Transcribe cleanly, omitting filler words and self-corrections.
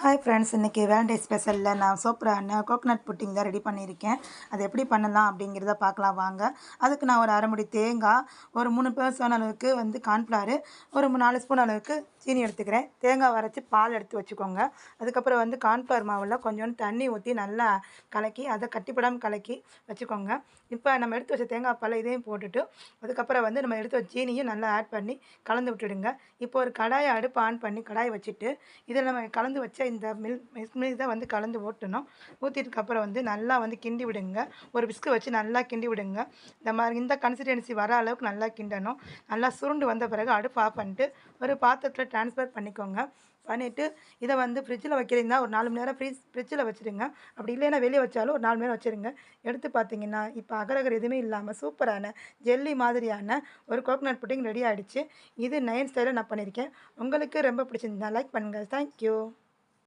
Hi friends, இன்றைக்கி வேலண்டே ஸ்பெஷலில் நான் சூப்பரான கோகனட் புட்டிங் தான் ரெடி பண்ணியிருக்கேன். அது எப்படி பண்ணலாம் அப்படிங்கிறத பார்க்கலாம் வாங்க. அதுக்கு நான் ஒரு அரை முடி தேங்காய், ஒரு 3 பர்சன் அளவுக்கு கார்ன்ஃப்ளவர், ஒரு 4 ஸ்பூன் அளவுக்கு சீனி எடுத்துக்கிறேன். தேங்காய் அரைச்சி பால் எடுத்து வச்சுக்கோங்க. அதுக்கப்புறம் கார்ன்ஃப்ளவர் மாவில் கொஞ்சோண்டு தண்ணி ஊற்றி நல்லா கலக்கி அதை கட்டிப்படாமல் கலக்கி வச்சுக்கோங்க. இப்போ நம்ம எடுத்து வச்ச தேங்காய் பால் இதையும் போட்டுட்டு அதுக்கப்புறம் நம்ம எடுத்து வச்ச சீனியும் நல்லா ஆட் பண்ணி கலந்து விட்டுடுங்க. இப்போ ஒரு கடாயை அடுப்பு ஆன் பண்ணி கடாயை வச்சுட்டு இதில் நம்ம கலந்து வச்ச இந்த மில்க் தான் கலந்து ஊற்றணும். ஊற்றிட்டுக்கப்புறம் நல்லா கிண்டி விடுங்க. ஒரு விஸ்கு வச்சு நல்லா கிண்டி விடுங்க. இந்த கன்சிஸ்டன்சி வர அளவுக்கு நல்லா கிண்டணும். நல்லா சுருண்டு வந்த பிறகு அடுப்பு ஆஃப் பண்ணிட்டு ஒரு பாத்திரத்தில் ட்ரான்ஸ்ஃபர் பண்ணிக்கோங்க. பண்ணிவிட்டு இதை ஃப்ரிட்ஜில் வைக்கிறீங்கன்னா ஒரு 4 மணி நேரம் ஃப்ரிட்ஜில் வச்சுருங்க. அப்படி இல்லைன்னா வெளியே வச்சாலும் ஒரு 4 மணி நேரம் வச்சுருங்க. எடுத்து பார்த்தீங்கன்னா இப்போ அகரகர் எதுவுமே இல்லாமல் சூப்பரான ஜெல்லி மாதிரியான ஒரு கோகனட் புட்டிங் ரெடி ஆகிடுச்சு. இது நயன் ஸ்டைலில் நான் பண்ணியிருக்கேன். உங்களுக்கு ரொம்ப பிடிச்சிருந்தா லைக் பண்ணுங்கள். தேங்க்யூ.